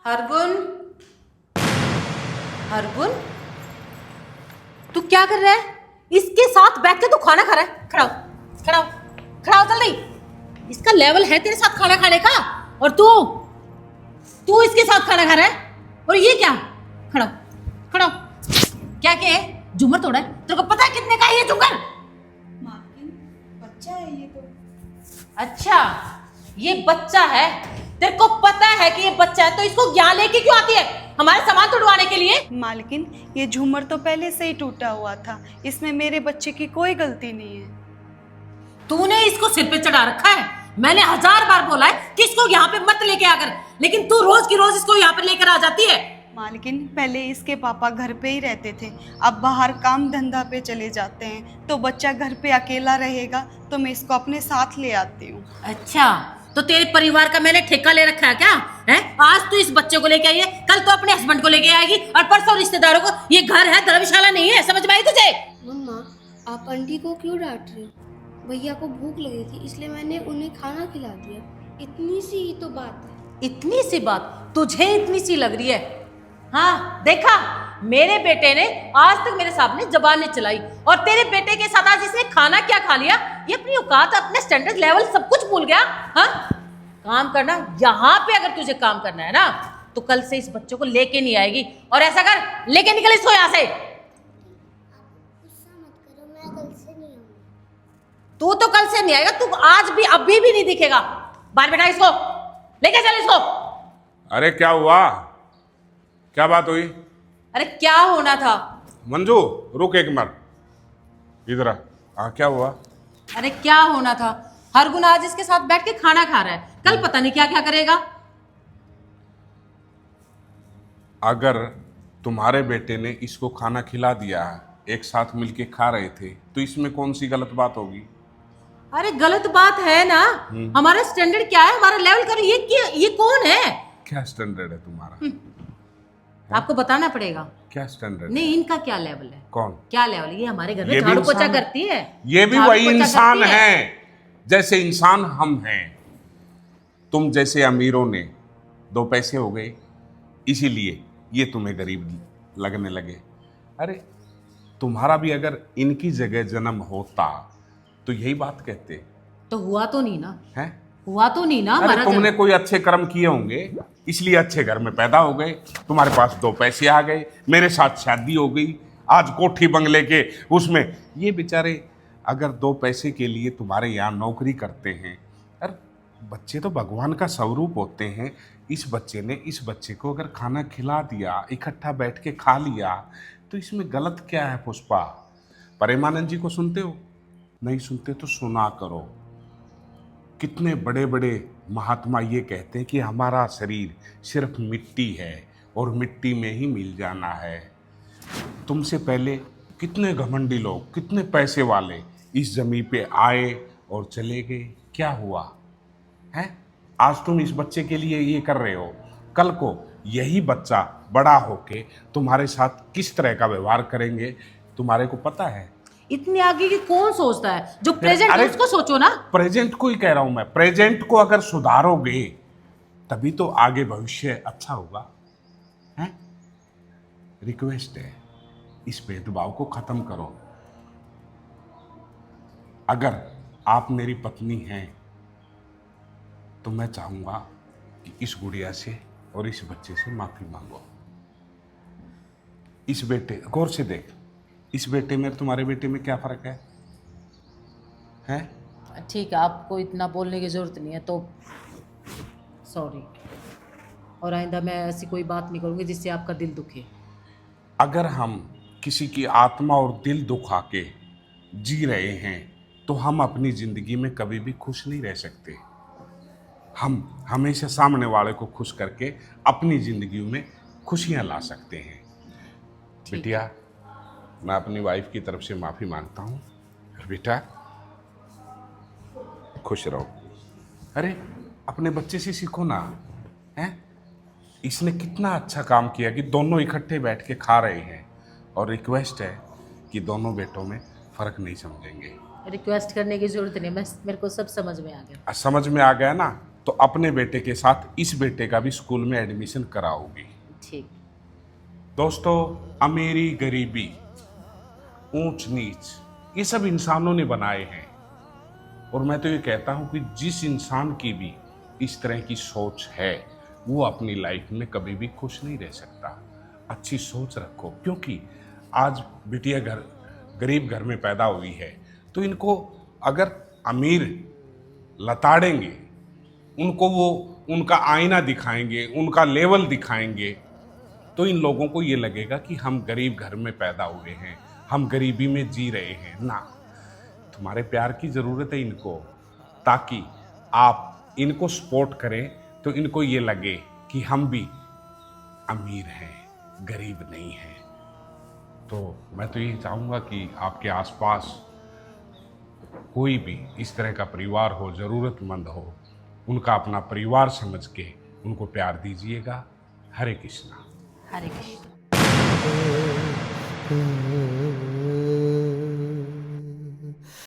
हरगुन, हरगुन, तू क्या कर रहा है? इसके साथ बैठ के तू खाना खा रहा है? खड़ा हो, खड़ा हो, खड़ा हो जल्दी। इसका लेवल है तेरे साथ खाना खाने का, और तू तू इसके साथ खाना खा रहा है? और ये क्या? खड़ा हो, खड़ा हो। क्या क्या है? झूमर तोड़ा है? तेरे को पता है कितने का है ये झूमर? मालकिन, बच्चा है ये तो। अच्छा, ये बच्चा है। तेरे को पता है कि ये बच्चा है तो इसको यहाँ लेके क्यों आती है? हमारे सामान तोड़वाने के लिए? मालकिन, ये झूमर तो पहले से ही टूटा हुआ था, इसमें मेरे बच्चे की कोई गलती नहीं है। तूने इसको सिर पे चढ़ा रखा है। मैंने 1000 बार बोला है कि इसको यहाँ पे मत लेके आकर, लेकिन तू रोज की रोज इसको यहाँ पे लेकर आ जाती है। मालकिन, पहले इसके पापा घर पे ही रहते थे, अब बाहर काम धंधा पे चले जाते हैं, तो बच्चा घर पे अकेला रहेगा तो मैं इसको अपने साथ ले आती हूँ। अच्छा, तो तेरे परिवार का मैंने ठेका ले रखा है क्या? है? आज तू इस बच्चे को लेके आई है, कल तो अपने हस्बैंड को लेके आएगी, और परसों रिश्तेदारों को। ये घर है, धर्मशाला नहीं है। समझ में आई तुझे? मम्मा, आप आंटी को क्यों डांट रही हो? भैया को भूख लगी थी इसलिए मैंने उन्हें खाना खिला दिया। इतनी सी ही तो बात है। इतनी सी बात तुझे इतनी सी लग रही है? हाँ, देखा, मेरे बेटे ने आज तक मेरे सामने जबान नहीं चलाई, और तेरे बेटे के साथ आज इसने खाना क्या खा लिया? ये अपनी औकात, अपने स्टैंडर्ड लेवल सब कुछ भूल गया। हाँ, काम करना, यहाँ पे अगर तुझे काम करना है ना तो कल से इस बच्चे को लेके नहीं आएगी। और ऐसा कर, लेके निकल इसको यहाँ से। गुस्सा मत करो, मैं कल से नहीं आऊंगी। तू तो कल से नहीं आएगा, तू आज भी अभी भी नहीं दिखेगा। बाहर बैठा इसको, लेके चल इसको। अरे क्या हुआ? क्या बात हुई? अरे क्या होना था? मंजू रुक एक मिनट, इधर आ। हाँ, क्या हुआ? अरे क्या होना था? हरगुन आज इसके साथ बैठ के खाना खा रहा है, कल पता नहीं क्या क्या करेगा। अगर तुम्हारे बेटे ने इसको खाना खिला दिया, एक साथ मिलके खा रहे थे, तो इसमें कौन सी गलत बात होगी? अरे गलत बात है ना। हमारा स्टैंडर्ड क्या है, हमारा लेवल कर। ये कौन है? क्या स्टैंडर्ड है तुम्हारा? आपको बताना पड़ेगा। क्या स्टैंडर्ड? नहीं, इनका क्या लेवल है? कौन? क्या लेवल है? ये हमारे घर ये में भी झाड़ू पोछा इंसान है। करती है। ये भी झाड़ू वही पोछा इंसान करती है जैसे इंसान हम हैं। तुम जैसे अमीरों ने 2 पैसे हो गए, इसीलिए ये तुम्हें गरीब लगने लगे। अरे तुम्हारा भी अगर इनकी जगह जन्म होता तो यही बात कहते। तो हुआ तो नहीं ना? हैं? हुआ तो नहीं ना अरे हमारा तुमने जन्म। कोई अच्छे कर्म किए होंगे, इसलिए अच्छे घर में पैदा हो गए, तुम्हारे पास 2 पैसे आ गए, मेरे साथ शादी हो गई, आज कोठी बंगले के उसमें। ये बेचारे अगर 2 पैसे के लिए तुम्हारे यहाँ नौकरी करते हैं। अरे बच्चे तो भगवान का स्वरूप होते हैं। इस बच्चे ने इस बच्चे को अगर खाना खिला दिया, इकट्ठा बैठ के खा लिया, तो इसमें गलत क्या है? पुष्पा, प्रेमानंद जी को सुनते हो? नहीं सुनते तो सुना करो। कितने बड़े बड़े महात्मा ये कहते हैं कि हमारा शरीर सिर्फ मिट्टी है और मिट्टी में ही मिल जाना है। तुमसे पहले कितने घमंडी लोग, कितने पैसे वाले इस जमीन पे आए और चले गए। क्या हुआ है? आज तुम इस बच्चे के लिए ये कर रहे हो, कल को यही बच्चा बड़ा होके तुम्हारे साथ किस तरह का व्यवहार करेंगे तुम्हारे को पता है? इतने आगे की कौन सोचता है? जो प्रेजेंट है उसको सोचो ना। प्रेजेंट को ही कह रहा हूं मैं। प्रेजेंट को अगर सुधारोगे तभी तो आगे भविष्य अच्छा होगा। हैं? रिक्वेस्ट है, इस भेदभाव को खत्म करो। अगर आप मेरी पत्नी हैं तो मैं चाहूंगा कि इस गुड़िया से और इस बच्चे से माफी मांगो। इस बेटे, गौर से देख, इस बेटे में तुम्हारे बेटे में क्या फर्क है? हैं? ठीक है, आपको इतना बोलने की जरूरत नहीं है, तो सॉरी। और आइंदा मैं ऐसी कोई बात नहीं करूंगी जिससे आपका दिल दुखे। अगर हम किसी की आत्मा और दिल दुखा के जी रहे हैं तो हम अपनी जिंदगी में कभी भी खुश नहीं रह सकते। हम हमेशा सामने वाले को खुश करके अपनी जिंदगी में खुशियां ला सकते हैं। बिटिया, मैं अपनी वाइफ की तरफ से माफ़ी मांगता हूँ। बेटा खुश रहो। अरे अपने बच्चे से सीखो ना। हैं? इसने कितना अच्छा काम किया कि दोनों इकट्ठे बैठ के खा रहे हैं, और रिक्वेस्ट है कि दोनों बेटों में फ़र्क नहीं समझेंगे। रिक्वेस्ट करने की जरूरत नहीं, मैं मेरे को सब समझ में आ गया। समझ में आ गया ना? तो अपने बेटे के साथ इस बेटे का भी स्कूल में एडमिशन कराओगी। ठीक। दोस्तों, अमीरी गरीबी, ऊंच नीच, ये सब इंसानों ने बनाए हैं। और मैं तो ये कहता हूं कि जिस इंसान की भी इस तरह की सोच है वो अपनी लाइफ में कभी भी खुश नहीं रह सकता। अच्छी सोच रखो, क्योंकि आज बिटिया गरीब घर में पैदा हुई है तो इनको अगर अमीर लताड़ेंगे, उनको वो उनका आईना दिखाएंगे, उनका लेवल दिखाएंगे, तो इन लोगों को ये लगेगा कि हम गरीब घर में पैदा हुए हैं, हम गरीबी में जी रहे हैं। ना, तुम्हारे प्यार की ज़रूरत है इनको, ताकि आप इनको सपोर्ट करें तो इनको ये लगे कि हम भी अमीर हैं, गरीब नहीं हैं। तो मैं तो यही चाहूँगा कि आपके आसपास कोई भी इस तरह का परिवार हो, ज़रूरतमंद हो, उनका अपना परिवार समझ के उनको प्यार दीजिएगा। हरे कृष्णा। हरे कृष्ण।